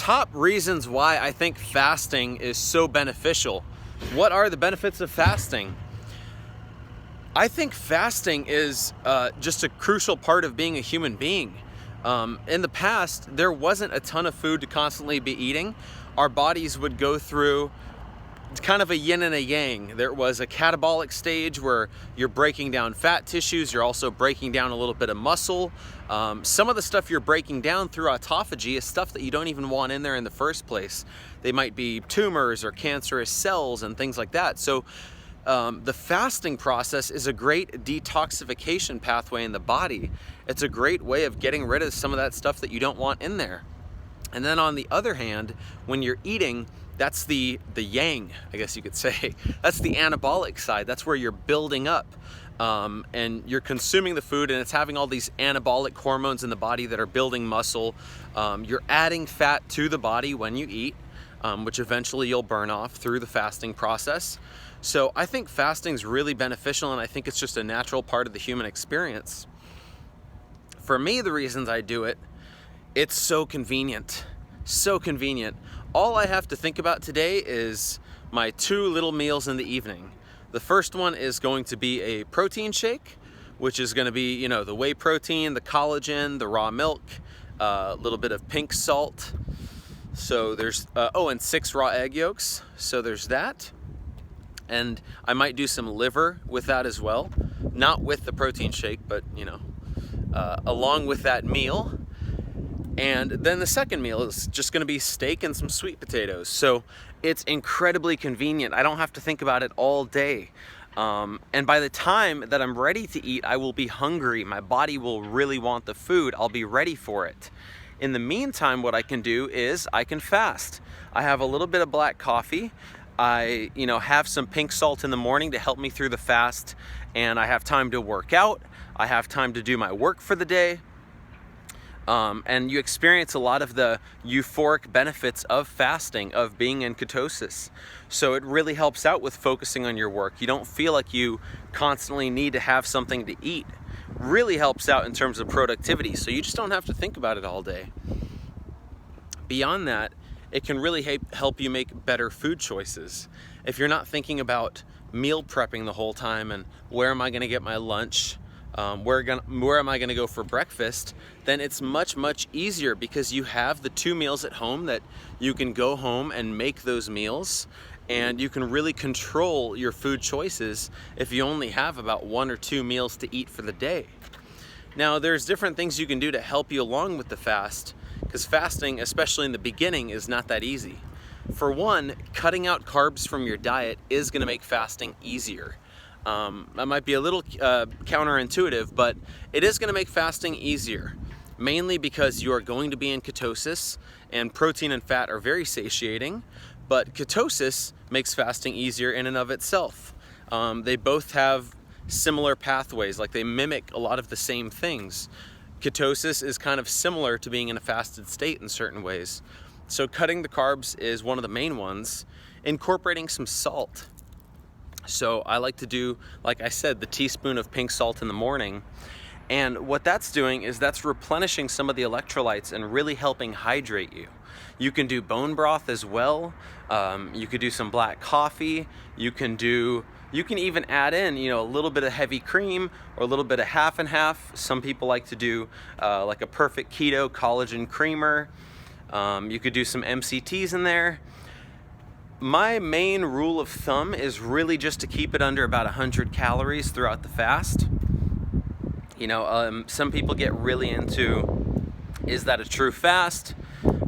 top reasons why I think fasting is so beneficial. What are the benefits of fasting? I think fasting is just a crucial part of being a human being. In the past, there wasn't a ton of food to constantly be eating. Our bodies would go through kind of a yin and a yang. There was a catabolic stage where you're breaking down fat tissues, you're also breaking down a little bit of muscle. Some of the stuff you're breaking down through autophagy is stuff that you don't even want in there in the first place. They might be tumors or cancerous cells and things like that. So the fasting process is a great detoxification pathway in the body. It's a great way of getting rid of some of that stuff that you don't want in there. And then on the other hand, when you're eating, that's the yang, I guess you could say. That's the anabolic side. That's where you're building up and you're consuming the food, and it's having all these anabolic hormones in the body that are building muscle. You're adding fat to the body when you eat, which eventually you'll burn off through the fasting process. So I think fasting is really beneficial, and I think it's just a natural part of the human experience. For me, the reasons I do it, it's so convenient. So convenient. All I have to think about today is my 2 little meals in the evening. The first one is going to be a protein shake, which is going to be, you know, the whey protein, the collagen, the raw milk, a little bit of pink salt. So there's, and 6 raw egg yolks. So there's that. And I might do some liver with that as well. Not with the protein shake, but, you know, along with that meal. And then the second meal is just going to be steak and some sweet potatoes. So it's incredibly convenient. I don't have to think about it all day. And by the time that I'm ready to eat, I will be hungry. My body will really want the food. I'll be ready for it. In the meantime, what I can do is I can fast. I have a little bit of black coffee. I, have some pink salt in the morning to help me through the fast. And I have time to work out. I have time to do my work for the day. And you experience a lot of the euphoric benefits of fasting, of being in ketosis. So it really helps out with focusing on your work. You don't feel like you constantly need to have something to eat. Really helps out in terms of productivity. So you just don't have to think about it all day. Beyond that, it can really help you make better food choices. If you're not thinking about meal prepping the whole time and where am I going to get my lunch, where am I going to go for breakfast, then it's much easier because you have the 2 meals at home that you can go home and make those meals, and you can really control your food choices if you only have about 1 or 2 meals to eat for the day. Now, there's different things you can do to help you along with the fast, because fasting, especially in the beginning, is not that easy. For one, cutting out carbs from your diet is going to make fasting easier. That might be a little counterintuitive, but it is going to make fasting easier, mainly because you are going to be in ketosis, and protein and fat are very satiating, but ketosis makes fasting easier in and of itself. They both have similar pathways, like they mimic a lot of the same things. Ketosis is kind of similar to being in a fasted state in certain ways. So cutting the carbs is one of the main ones. Incorporating some salt. So I like to do, like I said, the teaspoon of pink salt in the morning. And what that's doing is that's replenishing some of the electrolytes and really helping hydrate you. You can do bone broth as well. You could do some black coffee. You can even add in, a little bit of heavy cream or a little bit of half and half. Some people like to do like a perfect keto collagen creamer. You could do some MCTs in there. My main rule of thumb is really just to keep it under about 100 calories throughout the fast. Some people get really into, is that a true fast?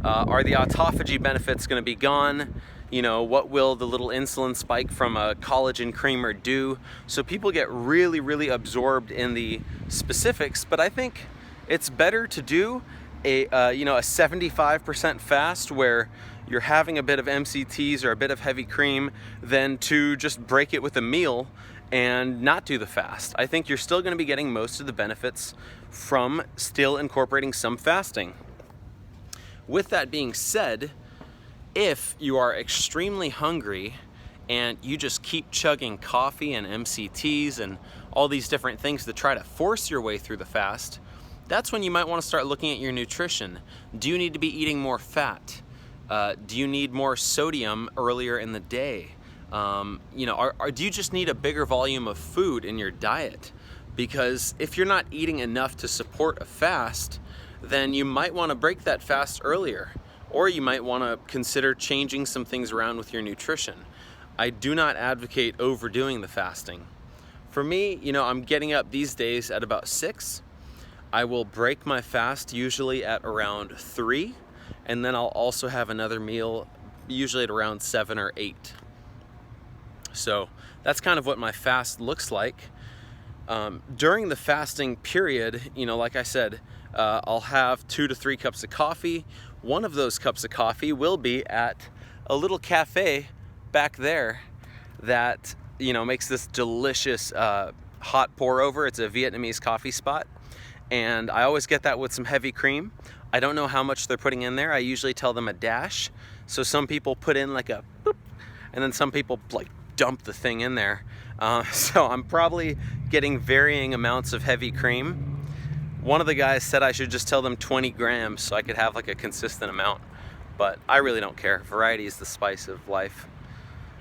Are the autophagy benefits going to be gone? What will the little insulin spike from a collagen creamer do? So people get really absorbed in the specifics, but I think it's better to do a 75% fast where you're having a bit of MCTs or a bit of heavy cream than to just break it with a meal and not do the fast. I think you're still going to be getting most of the benefits from still incorporating some fasting. With that being said, if you are extremely hungry and you just keep chugging coffee and MCTs and all these different things to try to force your way through the fast, that's when you might want to start looking at your nutrition. Do you need to be eating more fat? Do you need more sodium earlier in the day? You know, do you just need a bigger volume of food in your diet? Because if you're not eating enough to support a fast, then you might want to break that fast earlier, or you might want to consider changing some things around with your nutrition. I do not advocate overdoing the fasting. For me, you know, I'm getting up these days at about 6. I will break my fast usually at around 3, and then I'll also have another meal usually at around 7 or 8. So that's kind of what my fast looks like. During the fasting period, you know, like I said, I'll have 2 to 3 cups of coffee. One of those cups of coffee will be at a little cafe back there that, you know, makes this delicious hot pour over. It's a Vietnamese coffee spot, and I always get that with some heavy cream. I don't know how much they're putting in there. I usually tell them a dash. So some people put in like a boop, and then some people like dump the thing in there. So I'm probably getting varying amounts of heavy cream. One of the guys said I should just tell them 20 grams so I could have like a consistent amount, but I really don't care. Variety is the spice of life,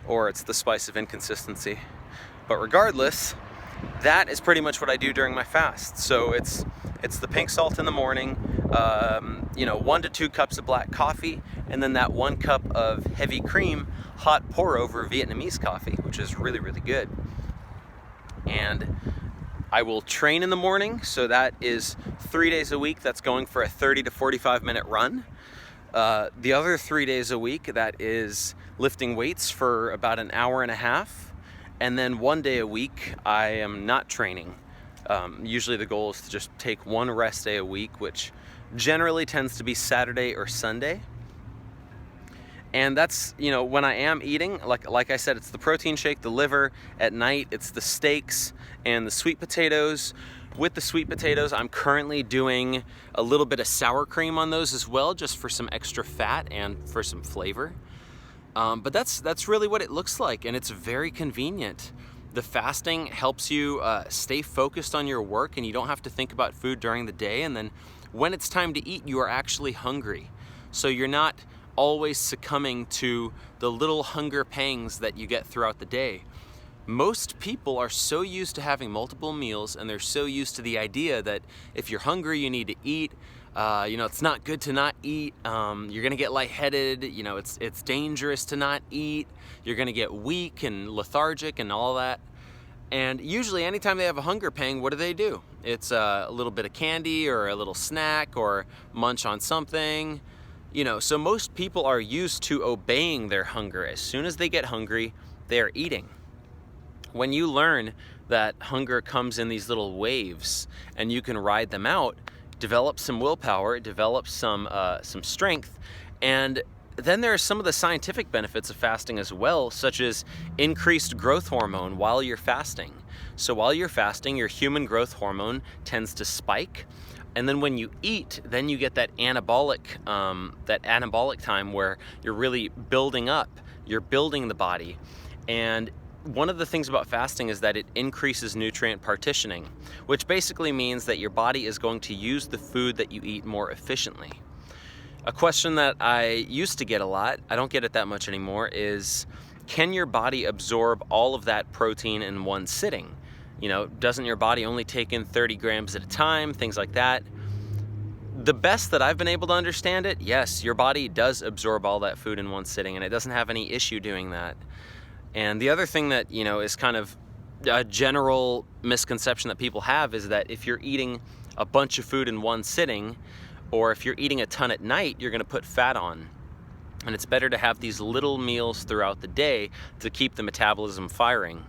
or it's the spice of inconsistency. But regardless, that is pretty much what I do during my fast. So it's the pink salt in the morning, you know, 1 to 2 cups of black coffee, and then that 1 cup of heavy cream hot pour over Vietnamese coffee, which is really, really good. And I will train in the morning, so that is 3 days a week. That's going for a 30 to 45 minute run. The other 3 days a week, that is lifting weights for about an hour and a half. And then 1 day a week, I am not training. Usually the goal is to just take 1 rest day a week, which generally tends to be Saturday or Sunday. And that's, you know, when I am eating, like I said, it's the protein shake, the liver. At night, it's the steaks and the sweet potatoes. With the sweet potatoes, I'm currently doing a little bit of sour cream on those as well, just for some extra fat and for some flavor. But that's really what it looks like, and it's very convenient. The fasting helps you stay focused on your work, and you don't have to think about food during the day. And then when it's time to eat, you are actually hungry. So you're not always succumbing to the little hunger pangs that you get throughout the day. Most people are so used to having multiple meals, and they're so used to the idea that if you're hungry, you need to eat. You know, it's not good to not eat. You're gonna get lightheaded. You know, it's dangerous to not eat. You're gonna get weak and lethargic and all that. And usually anytime they have a hunger pang, what do? It's a little bit of candy or a little snack or munch on something. You know, so most people are used to obeying their hunger. As soon as they get hungry, they are eating. When you learn that hunger comes in these little waves and you can ride them out, develop some willpower, develop some strength, and then there are some of the scientific benefits of fasting as well, such as increased growth hormone while you're fasting. So while you're fasting, your human growth hormone tends to spike. And then when you eat, then you get that anabolic time where you're really building up, you're building the body. And one of the things about fasting is that it increases nutrient partitioning, which basically means that your body is going to use the food that you eat more efficiently. A question that I used to get a lot, I don't get it that much anymore, is can your body absorb all of that protein in one sitting? You know, doesn't your body only take in 30 grams at a time, things like that? The best that I've been able to understand it, yes, your body does absorb all that food in one sitting, and it doesn't have any issue doing that. And the other thing that, you know, is kind of a general misconception that people have is that if you're eating a bunch of food in one sitting, or if you're eating a ton at night, you're gonna put fat on. And it's better to have these little meals throughout the day to keep the metabolism firing.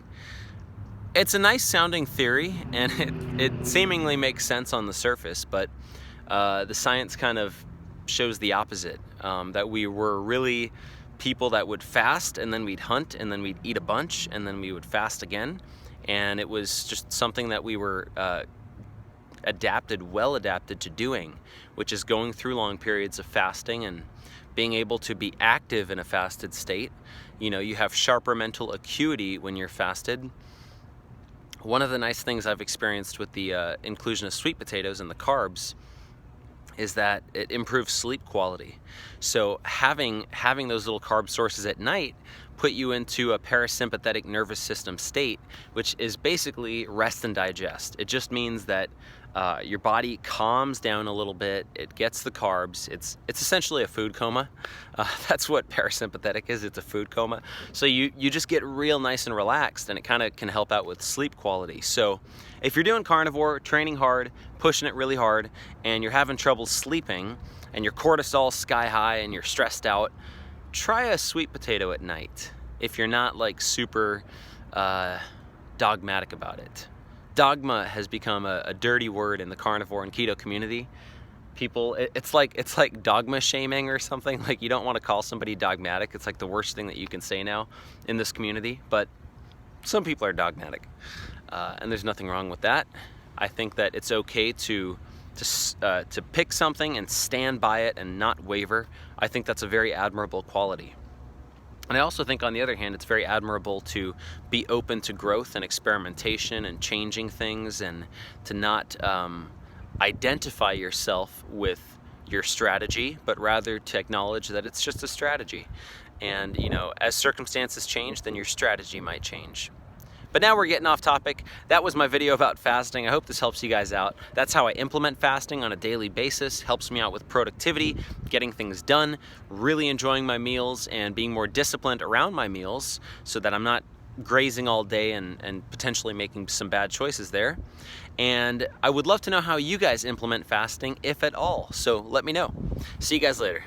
It's a nice sounding theory, and it seemingly makes sense on the surface, but the science kind of shows the opposite, that we were really people that would fast, and then we'd hunt, and then we'd eat a bunch, and then we would fast again. And it was just something that we were well adapted to doing, which is going through long periods of fasting and being able to be active in a fasted state. You know, you have sharper mental acuity when you're fasted. One of the nice things I've experienced with the inclusion of sweet potatoes and the carbs is that it improves sleep quality. So having those little carb sources at night put you into a parasympathetic nervous system state, which is basically rest and digest. It just means that your body calms down a little bit, it gets the carbs. It's essentially a food coma. That's what parasympathetic is, it's a food coma. So you just get real nice and relaxed, and it kind of can help out with sleep quality. So if you're doing carnivore, training hard, pushing it really hard, and you're having trouble sleeping, and your cortisol's sky high and you're stressed out, try a sweet potato at night if you're not like super dogmatic about it. Dogma has become a dirty word in the carnivore and keto community. People, it's like dogma shaming or something. Like, you don't want to call somebody dogmatic. It's like the worst thing that you can say now in this community. But some people are dogmatic, and there's nothing wrong with that. I think that it's okay to pick something and stand by it and not waver. I think that's a very admirable quality. And I also think, on the other hand, it's very admirable to be open to growth and experimentation and changing things, and to not identify yourself with your strategy, but rather to acknowledge that it's just a strategy. And, you know, as circumstances change, then your strategy might change. But now we're getting off topic. That was my video about fasting. I hope this helps you guys out. That's how I implement fasting on a daily basis. Helps me out with productivity, getting things done, really enjoying my meals, and being more disciplined around my meals so that I'm not grazing all day and potentially making some bad choices there. And I would love to know how you guys implement fasting, if at all. So let me know. See you guys later.